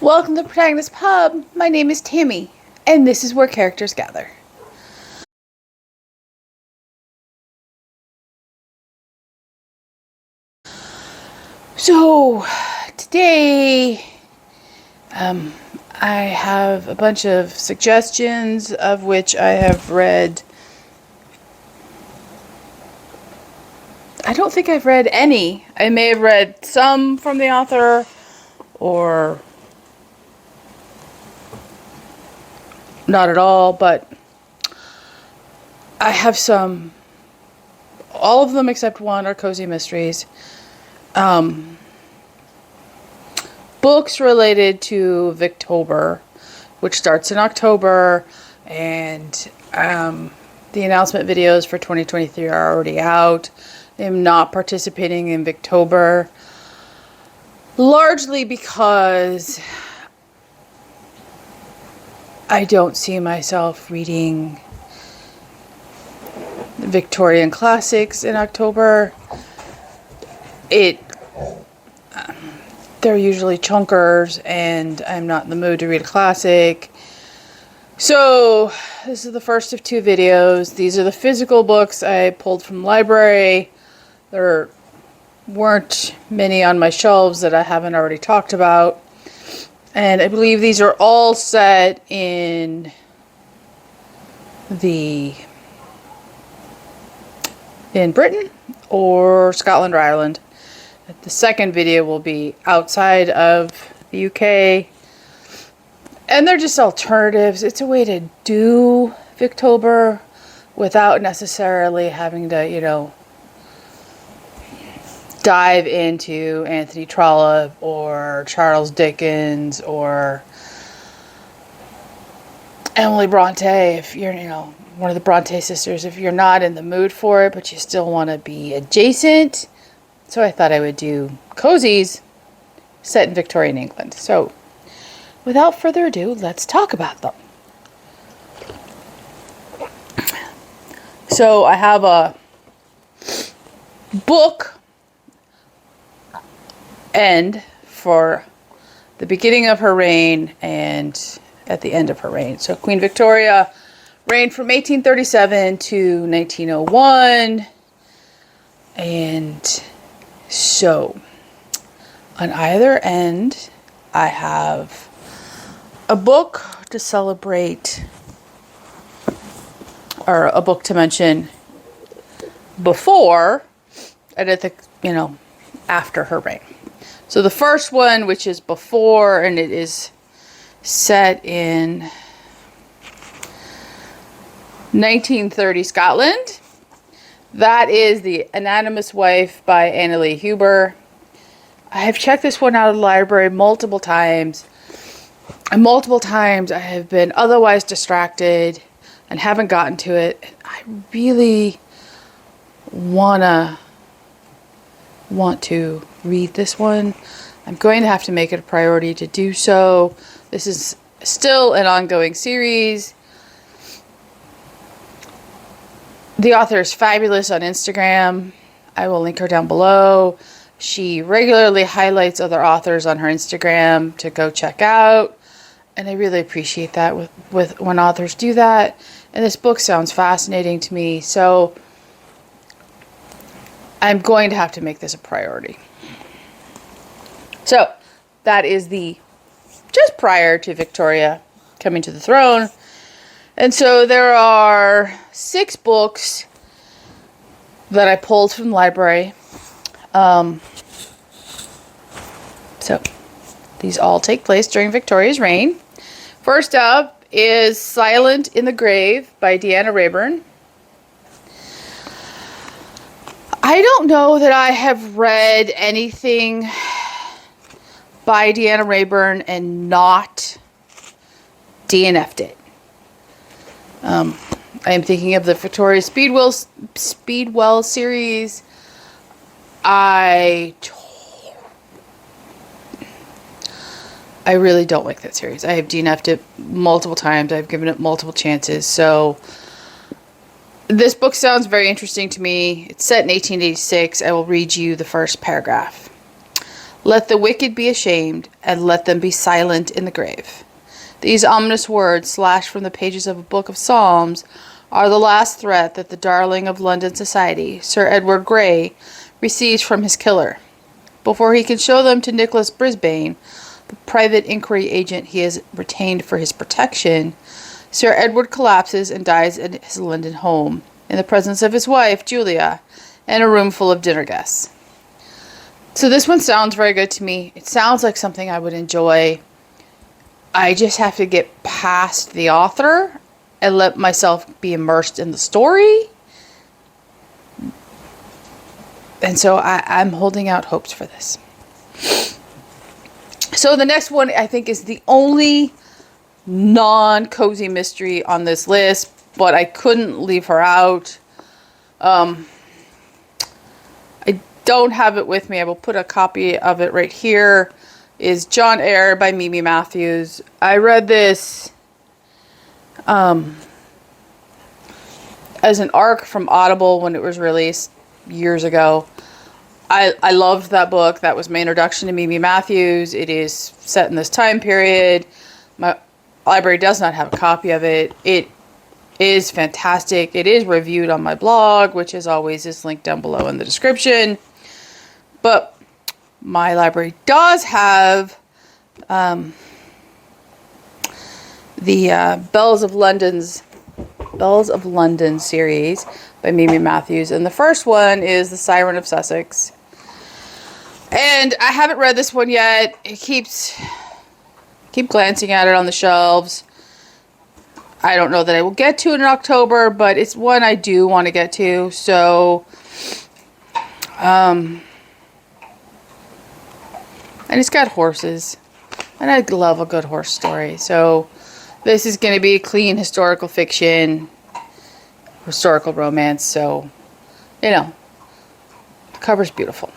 Welcome to Protagonist Pub. My name is Tammy, and this is where characters gather. So, today, I have a bunch of suggestions, of which I have read. I don't think I've read any. I may have read some from the author, or not at all, but I have some. All of them except one are cozy mysteries. Books related to Victober, which starts in October, and the announcement videos for 2023 are already out. I'm not participating in Victober, largely because I don't see myself reading Victorian classics in October. They're usually chunkers, and I'm not in the mood to read a classic. So, this is the first of two videos. These are the physical books I pulled from the library. There weren't many on my shelves that I haven't already talked about. And I believe these are all set in Britain or Scotland or Ireland. The second video will be outside of the UK. And they're just alternatives. It's a way to do Victober without necessarily having to, dive into Anthony Trollope or Charles Dickens or Emily Bronte. If you're, one of the Bronte sisters, if you're not in the mood for it, but you still want to be adjacent. So I thought I would do cozies set in Victorian England. So without further ado, let's talk about them. So I have a book end for the beginning of her reign and at the end of her reign. So Queen Victoria reigned from 1837 to 1901. And so on either end, I have a book to celebrate, or a book to mention before and at the, after her reign. So the first one, which is before, and it is set in 1930 Scotland. That is The Anonymous Wife by Annalee Huber. I have checked this one out of the library multiple times. And multiple times I have been otherwise distracted and haven't gotten to it. I really want to read this one. I'm going to have to make it a priority to do so. This is still an ongoing series. The author is fabulous on Instagram. I will link her down below. She regularly highlights other authors on her Instagram to go check out. And I really appreciate that with when authors do that. And this book sounds fascinating to me. So I'm going to have to make this a priority. So that is just prior to Victoria coming to the throne. And so there are 6 books that I pulled from the library. So these all take place during Victoria's reign. First up is Silent in the Grave by Deanna Raeburn. I don't know that I have read anything by Deanna Raeburn and not DNF'd it. I am thinking of the Victoria Speedwell series. I really don't like that series. I have DNF'd it multiple times. I've given it multiple chances. So this book sounds very interesting to me. It's set in 1886. I will read you the first paragraph. Let the wicked be ashamed, and let them be silent in the grave. These ominous words, slashed from the pages of a book of Psalms, are the last threat that the darling of London society, Sir Edward Grey, receives from his killer. Before he can show them to Nicholas Brisbane, the private inquiry agent he has retained for his protection, Sir Edward collapses and dies at his London home, in the presence of his wife, Julia, and a room full of dinner guests. So this one sounds very good to me. It sounds like something I would enjoy. I just have to get past the author and let myself be immersed in the story. And so I'm holding out hopes for this. So the next one, I think, is the only non-cozy mystery on this list, but I couldn't leave her out. I don't have it with me. I will put a copy of it right here. Is John Eyre by Mimi Matthews. I read this as an ARC from Audible when it was released years ago. I loved that book. That was my introduction to Mimi Matthews. It is set in this time period. My library does not have a copy of it. It is fantastic. It is reviewed on my blog, which as always is linked down below in the description. But my library does have the Bells of London series by Mimi Matthews, and the first one is the Siren of Sussex. And I haven't read this one yet. Keep glancing at it on the shelves. I don't know that I will get to it in October, but it's one I do want to get to. So, and it's got horses, and I love a good horse story. So this is going to be clean historical fiction, historical romance. So, you know, the cover's beautiful.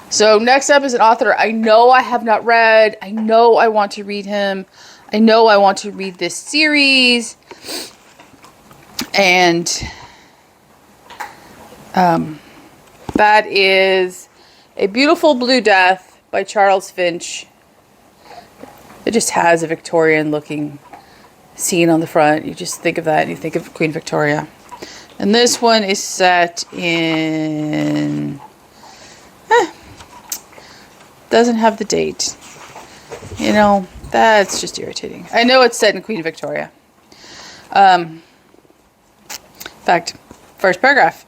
So next up is an author I know I have not read. I know I want to read him. I know I want to read this series. And that is A Beautiful Blue Death by Charles Finch. It just has a Victorian looking scene on the front. You just think of that and you think of Queen Victoria. And this one is set in... doesn't have the date. You know, that's just irritating. I know it's set in Queen Victoria. In fact, first paragraph.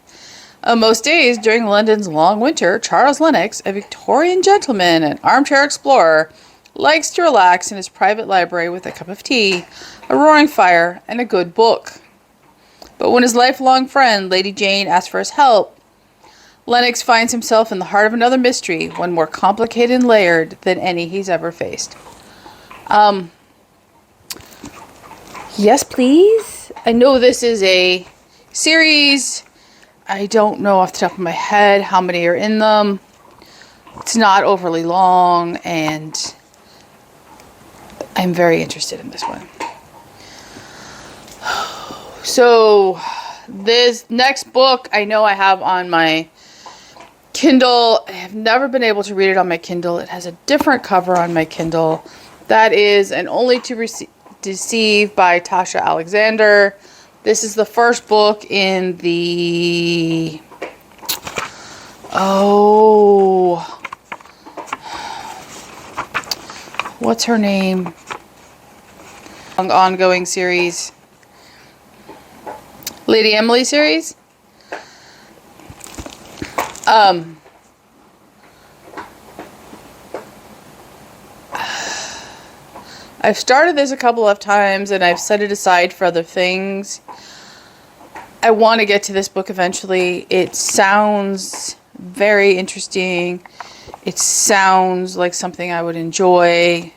On most days during London's long winter, Charles Lennox, a Victorian gentleman and armchair explorer, likes to relax in his private library with a cup of tea, a roaring fire, and a good book. But when his lifelong friend, Lady Jane, asks for his help, Lennox finds himself in the heart of another mystery, one more complicated and layered than any he's ever faced. Yes, please. I know this is a series. I don't know off the top of my head how many are in them. It's not overly long, and I'm very interested in this one. So, this next book I know I have on my Kindle. I have never been able to read it on my Kindle. It has a different cover on my Kindle. That is An Only to Deceive by Tasha Alexander. This is the first book in the... what's her name? Ongoing series. Lady Emily series. I've started this a couple of times and I've set it aside for other things. I want to get to this book eventually. It sounds very interesting. It sounds like something I would enjoy.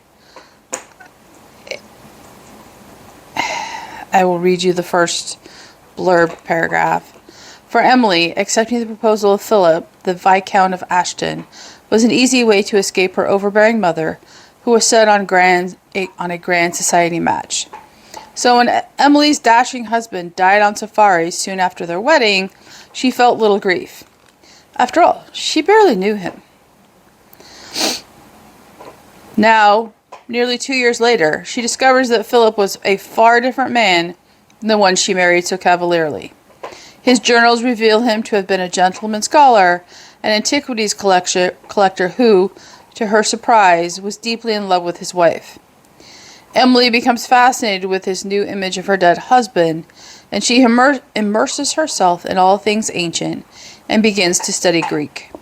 I will read you the first blurb paragraph. For Emily, accepting the proposal of Philip, the Viscount of Ashton, was an easy way to escape her overbearing mother, who was set on a grand society match. So when Emily's dashing husband died on safari soon after their wedding, she felt little grief. After all, she barely knew him. Now, nearly 2 years later, she discovers that Philip was a far different man than the one she married so cavalierly. His journals reveal him to have been a gentleman scholar, an antiquities collector who, to her surprise, was deeply in love with his wife. Emily becomes fascinated with his new image of her dead husband, and she immerses herself in all things ancient and begins to study Greek.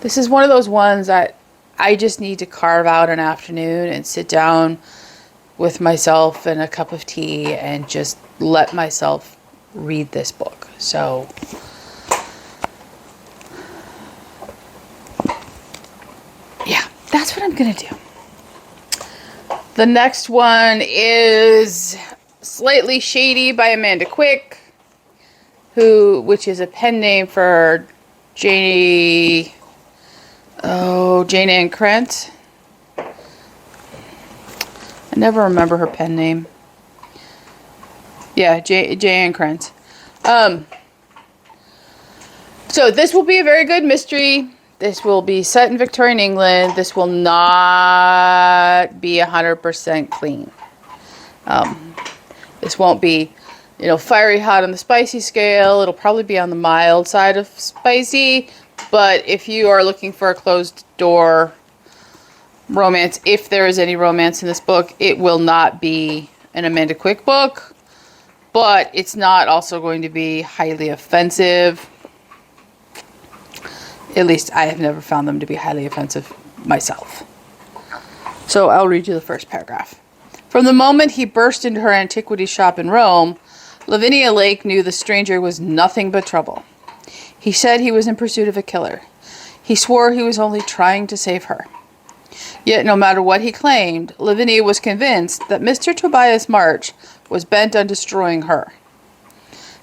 This is one of those ones that I just need to carve out an afternoon and sit down with myself and a cup of tea and just let myself read this book. So, yeah, that's what I'm going to do. The next one is Slightly Shady by Amanda Quick, which is a pen name for Jane Ann Krent. I never remember her pen name. Yeah, Jane Ann Krent. So this will be a very good mystery. This will be set in Victorian England. This will not be 100% clean. This won't be, fiery hot on the spicy scale. It'll probably be on the mild side of spicy. But if you are looking for a closed door romance, if there is any romance in this book, it will not be an Amanda Quick book. But it's not also going to be highly offensive. At least I have never found them to be highly offensive myself. So I'll read you the first paragraph. From the moment he burst into her antiquity shop in Rome, Lavinia Lake knew the stranger was nothing but trouble. He said he was in pursuit of a killer. He swore he was only trying to save her. Yet no matter what he claimed, Lavinia was convinced that Mr. Tobias March was bent on destroying her.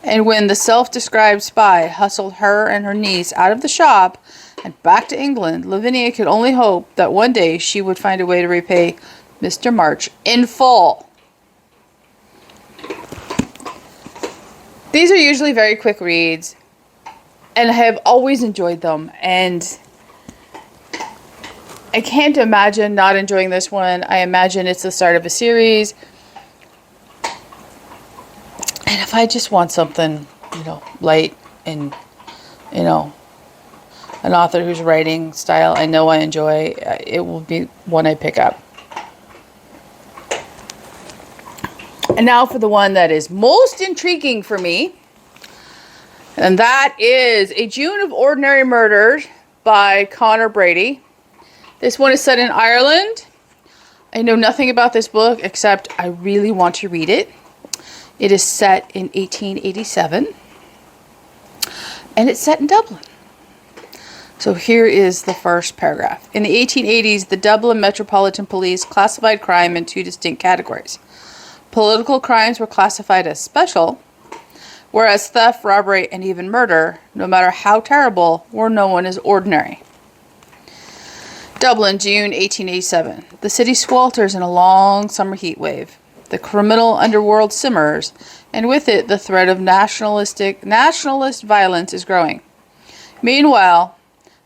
And when the self-described spy hustled her and her niece out of the shop and back to England, Lavinia could only hope that one day she would find a way to repay Mr. March in full. These are usually very quick reads, and I have always enjoyed them, and I can't imagine not enjoying this one. I imagine it's the start of a series. And if I just want something, light and, an author whose writing style I know I enjoy, it will be one I pick up. And now for the one that is most intriguing for me. And that is A June of Ordinary Murders by Conor Brady. This one is set in Ireland. I know nothing about this book except I really want to read it. It is set in 1887, and it's set in Dublin. So here is the first paragraph. In the 1880s, the Dublin Metropolitan Police classified crime in two distinct categories. Political crimes were classified as special, whereas theft, robbery, and even murder, no matter how terrible, were known as ordinary. Dublin, June 1887. The city swelters in a long summer heat wave. The criminal underworld simmers, and with it the threat of nationalist violence is growing. Meanwhile,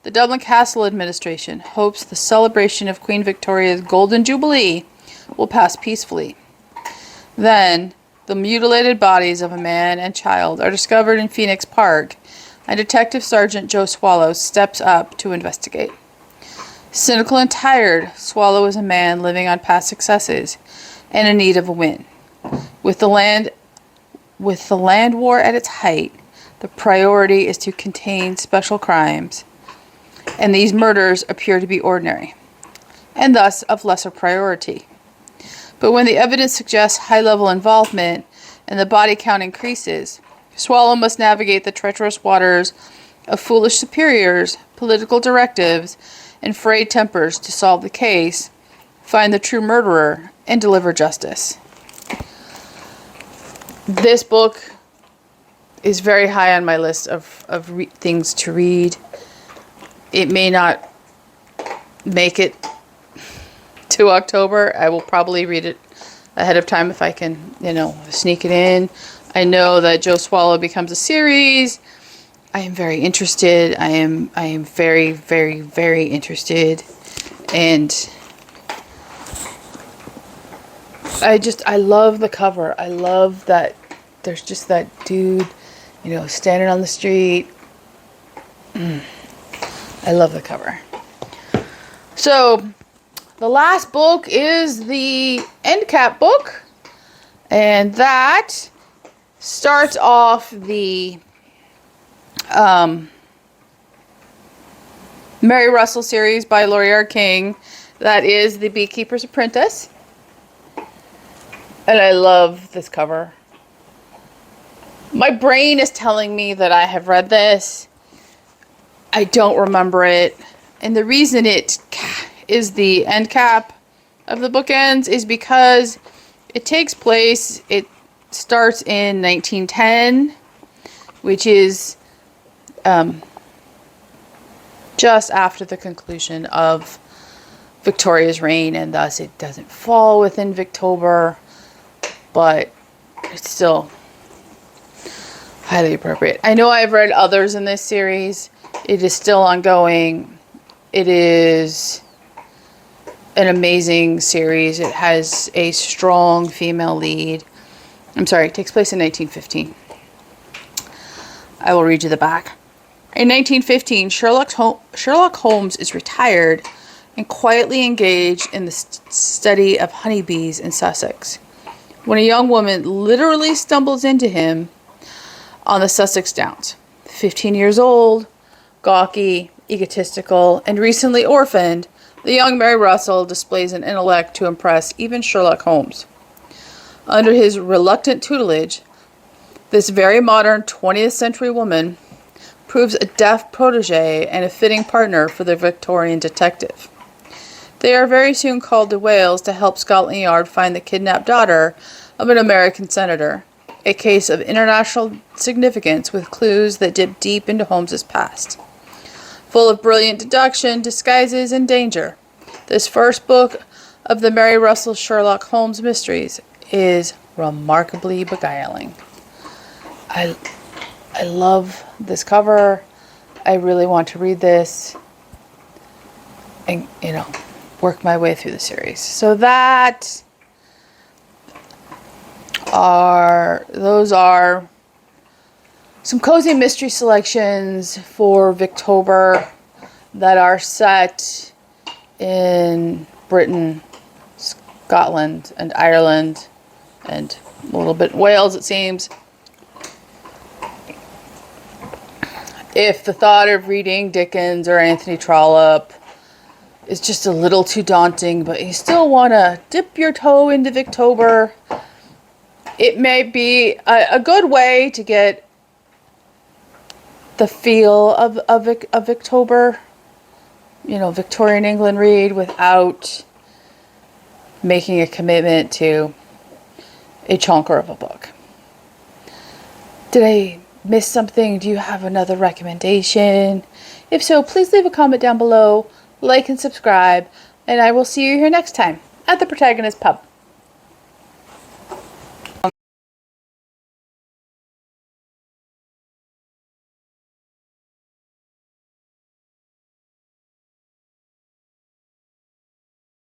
the Dublin Castle Administration hopes the celebration of Queen Victoria's Golden Jubilee will pass peacefully. Then, the mutilated bodies of a man and child are discovered in Phoenix Park, and Detective Sergeant Joe Swallow steps up to investigate. Cynical and tired, Swallow is a man living on past successes and in need of a win. With the land war at its height, the priority is to contain special crimes, and these murders appear to be ordinary, and thus of lesser priority. But when the evidence suggests high-level involvement and the body count increases, Swallow must navigate the treacherous waters of foolish superiors, political directives, and frayed tempers to solve the case, find the true murderer, and deliver justice. This book is very high on my list of things to read. It may not make it to October. I will probably read it ahead of time if I can, sneak it in. I know that Joe Swallow becomes a series, I am very interested. I am very, very, very interested. And I love the cover. I love that there's just that dude, you know, standing on the street. I love the cover. So, the last book is the end cap book. And that starts off the Mary Russell series by Laurie King. That is the Beekeeper's Apprentice. And I love this cover. My brain is telling me that I have read this. I don't remember it. And the reason it is the end cap of the bookends is because it takes place, it starts in 1910, which is just after the conclusion of Victoria's reign, and thus it doesn't fall within Victober, but it's still highly appropriate. I know I've read others in this series. It is still ongoing. It is an amazing series. It has a strong female lead. I'm sorry, it takes place in 1915. I will read you the back. In 1915, Sherlock Holmes is retired and quietly engaged in the study of honeybees in Sussex, when a young woman literally stumbles into him on the Sussex Downs. 15 years old, gawky, egotistical, and recently orphaned, the young Mary Russell displays an intellect to impress even Sherlock Holmes. Under his reluctant tutelage, this very modern 20th century woman proves a deft protege and a fitting partner for the Victorian detective. They are very soon called to Wales to help Scotland Yard find the kidnapped daughter of an American senator, a case of international significance with clues that dip deep into Holmes's past. Full of brilliant deduction, disguises, and danger, this first book of the Mary Russell Sherlock Holmes mysteries is remarkably beguiling. I love this cover. I really want to read this and, you know, work my way through the series. So those are some cozy mystery selections for Victober that are set in Britain, Scotland, and Ireland, and a little bit Wales, it seems. If the thought of reading Dickens or Anthony Trollope is just a little too daunting, but you still want to dip your toe into Victober, it may be a good way to get the feel of Victober, you know, Victorian England read without making a commitment to a chonker of a book. Did I miss something? Do you have another recommendation? If so, please leave a comment down below, like and subscribe, and I will see you here next time at the Protagonist Pub.